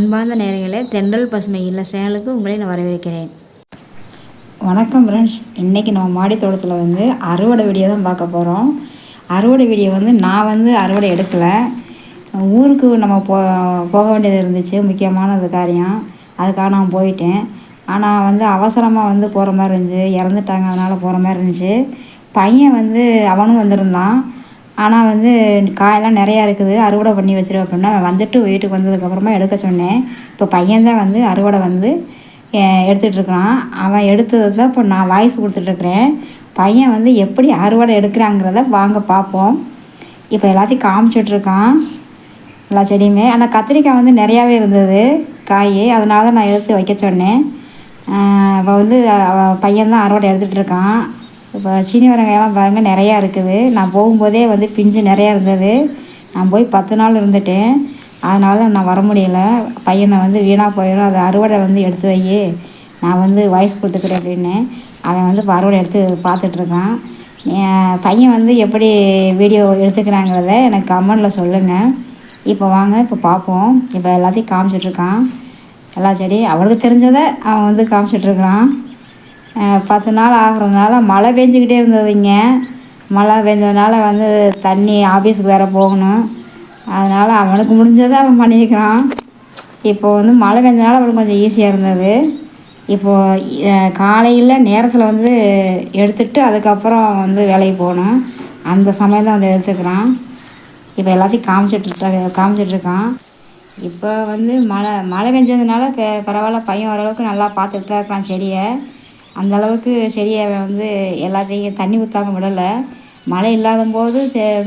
அன்பார்ந்த நேயர்களே, தென்றல் பசுமை இல்ல சேனலுக்கு உங்களை நான் வரவேற்கிறேன். வணக்கம் ஃப்ரெண்ட்ஸ். இன்றைக்கி நம்ம மாடி தோட்டத்தில் அறுவடை வீடியோ தான் பார்க்க போகிறோம். அறுவடை வீடியோ நான் அறுவடை எடுக்கலை. ஊருக்கு நம்ம போக வேண்டியது இருந்துச்சு, முக்கியமானது காரியம். அதுக்காக நான் போயிட்டேன். ஆனால் அவசரமாக போகிற மாதிரி இருந்துச்சு, இறந்துட்டாங்க, அதனால் போகிற மாதிரி இருந்துச்சு. பையன் அவனும் வந்திருந்தான். ஆனால் காயெல்லாம் நிறையா இருக்குது, அறுவடை பண்ணி வச்சிரு அப்படின்னா வந்துட்டு வீட்டுக்கு வந்ததுக்கப்புறமா எடுக்க சொன்னேன். இப்போ பையன்தான் அறுவடை எடுத்துகிட்ருக்குறான். அவன் எடுத்தது தான் இப்போ நான் வாய்ஸ் கொடுத்துட்ருக்குறேன். பையன் எப்படி அறுவடை எடுக்கிறாங்கிறத வாங்க பார்ப்போம். இப்போ எல்லாத்தையும் காமிச்சிட்ருக்கான், எல்லா செடியுமே. ஆனால் கத்திரிக்காய் நிறையாவே இருந்தது காய், அதனால தான் நான் எடுத்து வைக்க சொன்னேன். இப்போ பையன்தான் அறுவடை எடுத்துகிட்ருக்கான். இப்போ சீனி வெங்காயம்லாம் பாருங்கள் நிறையா இருக்குது. நான் போகும்போதே பிஞ்சு நிறையா இருந்தது. நான் போய் 10 நாள் இருந்துட்டேன், அதனால தான் நான் வர முடியலை. பையனை வீணாக போயிடும், அதை அறுவடை எடுத்து வை, நான் வாய்ஸ் கொடுத்துக்கிறேன் அப்படின்னு. அவன் இப்போ அறுவடை எடுத்து பார்த்துட்ருக்கான். பையன் எப்படி வீடியோ எடுத்துக்கிறாங்கிறத எனக்கு கமெண்டில் சொல்லுங்கள். இப்போ வாங்க இப்போ பார்ப்போம். இப்போ எல்லாத்தையும் காமிச்சிட்ருக்கான், எல்லா செடியும் அவனுக்கு தெரிஞ்சதை அவன் காமிச்சிட்ருக்குறான். 10 நாள் ஆகிறதுனால மழை பெஞ்சிக்கிட்டே இருந்ததுங்க. மழை பெஞ்சதுனால தண்ணி ஆஃபீஸுக்கு வேறு போகணும், அதனால் அவனுக்கு முடிஞ்சதை அவன் பண்ணியிருக்கிறான். இப்போது மழை பெஞ்சதுனால அவனுக்கு கொஞ்சம் ஈஸியாக இருந்தது. இப்போது காலையில் நேரத்தில் எடுத்துகிட்டு அதுக்கப்புறம் வேலைக்கு போகணும், அந்த சமயம் தான் எடுத்துக்கிறான். இப்போ எல்லாத்தையும் காமிச்சிட்ருக்கான். இப்போ மழை பெஞ்சதுனால பரவாயில்ல, பையன் ஓரளவுக்கு நல்லா பார்த்துட்டு தான் இருக்கிறான் செடியை. அந்தளவுக்கு செடியை எல்லாத்தையும் தண்ணி ஊற்றாமல் விடலை. மழை இல்லாத போது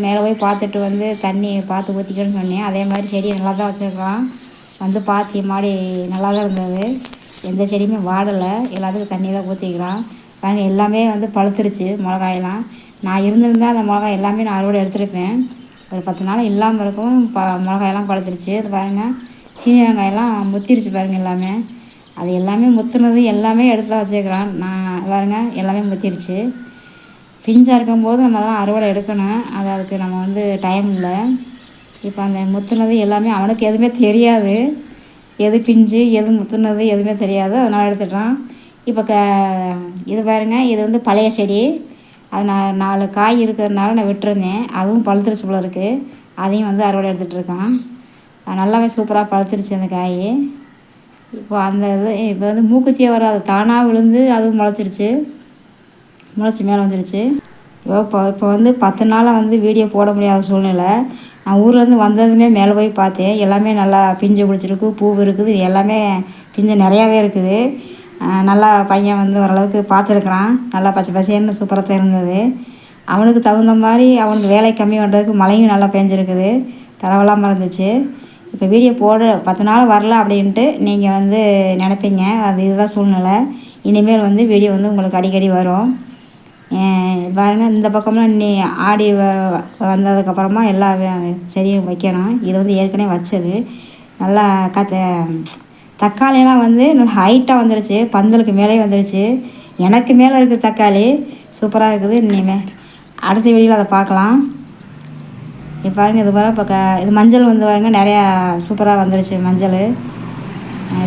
மேலே போய் பார்த்துட்டு தண்ணி பார்த்து ஊற்றிக்கணும்னு சொன்னேன். அதே மாதிரி செடியை நல்லா தான் வச்சுருக்கான். பாத்தி மாடி நல்லா தான் இருந்தது, எந்த செடியுமே வாடலை, எல்லாத்துக்கும் தண்ணி தான் ஊற்றிக்கிறான். பாருங்கள் எல்லாமே பழுத்துருச்சு மிளகாயெல்லாம். நான் இருந்திருந்தால் அந்த மிளகாய் எல்லாமே நான் அறுவடை எடுத்துருப்பேன். ஒரு 10 நாள் இல்லாமல் இருக்கும். மிளகாயெல்லாம் பழுத்துருச்சு. அது பாருங்கள், சீனி வெங்காயெல்லாம் முத்திருச்சு பாருங்கள் எல்லாமே. அது எல்லாமே முத்துனது எல்லாமே எடுத்து தான் வச்சுருக்கிறான். நான் பாருங்கள் எல்லாமே முத்திருச்சு. பிஞ்சாக இருக்கும்போது நம்ம அதெல்லாம் அறுவடை எடுக்கணும், அதுக்கு நம்ம டைம் இல்லை. இப்போ அந்த முத்துனது எல்லாமே அவனுக்கு எதுவுமே தெரியாது, எது பிஞ்சு எது முத்துனது எதுவுமே தெரியாது, அதனால் எடுத்துட்டான். இப்போ இது பாருங்கள், இது பழைய செடி. அது நான் 4 காய் இருக்கிறதுனால நான் விட்டுருந்தேன். அதுவும் பழுத்துருச்சு போல இருக்குது. அதையும் அறுவடை எடுத்துகிட்ருக்கான். நல்லாவே சூப்பராக பழுத்துருச்சு அந்த காய். இப்போ அந்த இது இப்போ மூக்குத்தியே வராது, தானாக விழுந்து அதுவும் முளைச்சி மேலே வந்துருச்சு. இப்போ 10 நாளாக வீடியோ போட முடியாத சூழ்நிலை. நான் ஊர்லேருந்து வந்ததுமே மேலே போய் பார்த்தேன், எல்லாமே நல்லா பிஞ்சு பிடிச்சிருக்கு, பூ இருக்குது, எல்லாமே பிஞ்சு நிறையாவே இருக்குது. நல்லா பையன் ஓரளவுக்கு பார்த்துருக்குறான். நல்லா பச்சை பசேன்னு சூப்பராக தான் இருந்தது. அவனுக்கு தகுந்த மாதிரி அவனுக்கு வேலை கம்மி பண்ணுறதுக்கு மழையும் நல்லா பெஞ்சிருக்குது, பரவாயில்லாமல் இருந்துச்சு. இப்போ வீடியோ 10 நாள் வரல அப்படின்ட்டு நீங்கள் நினைப்பீங்க, அது இதுதான் சூழ்நிலை. இனிமேல் வீடியோ உங்களுக்கு அடிக்கடி வரும். பாருங்கள், இந்த பக்கம்லாம் ஆடி வந்ததுக்கப்புறமா எல்லா செடியும் வைக்கணும். இது ஏற்கனவே வச்சது. நல்லா தக்காளியெல்லாம் நல்லா ஹைட்டாக வந்துருச்சு, பந்தலுக்கு மேலே வந்துருச்சு. எனக்கு மேலே இருக்குது தக்காளி, சூப்பராக இருக்குது. இனிமேல் அடுத்த வீடியோவில் அதை பார்க்கலாம். இப்போ பாருங்கள், இது பாருங்கள், இப்போ இது மஞ்சள் பாருங்கள் நிறையா சூப்பராக வந்துருச்சு மஞ்சள்.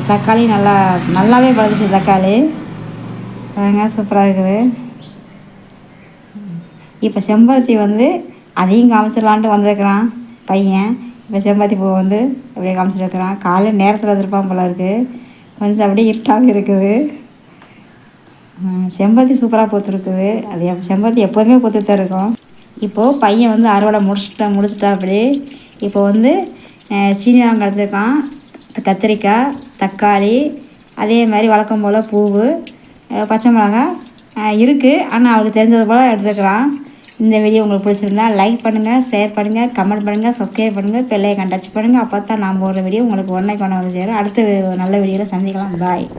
தக்காளி நல்லாவே பழுதுச்சு தக்காளி, பாருங்கள் சூப்பராக இருக்குது. இப்போ செம்பருத்தி அதையும் காமிச்சிடலான்ட்டு வந்திருக்கிறான் பையன். இப்போ செம்பருத்தி பூ அப்படியே காமிச்சிட்ருக்கிறான். காலையில் நேரத்தில் வந்திருப்பான் போல இருக்குது, கொஞ்சம் அப்படியே இருட்டாகவே இருக்குது. செம்பருத்தி சூப்பராக பூத்துருக்குது. அது செம்பருத்தி எப்போதுமே பூத்துட்டு தான் இருக்கும். இப்போது பையன் அறுவடை முடிச்சிட்டா அப்படி. இப்போ சீனி வெங்காயம் எடுத்துருக்கான், கத்திரிக்காய், தக்காளி, அதே மாதிரி வழக்கம் போல் பூவு, பச்சை மிளகாய் இருக்குது. ஆனால் அவளுக்கு தெரிஞ்சது போல் எடுத்துக்கிறான். இந்த வீடியோ உங்களுக்கு பிடிச்சிருந்தா லைக் பண்ணுங்கள், ஷேர் பண்ணுங்கள், கமெண்ட் பண்ணுங்கள், சப்ஸ்கிரைப் பண்ணுங்கள், பெல் ஐகான் டச் பண்ணுங்கள். அப்போ தான் நான் போடுற வீடியோ உங்களுக்கு உடனே கொண்டு சேரும். அடுத்த நல்ல வீடியோவில் சந்திக்கலாம். பாய்.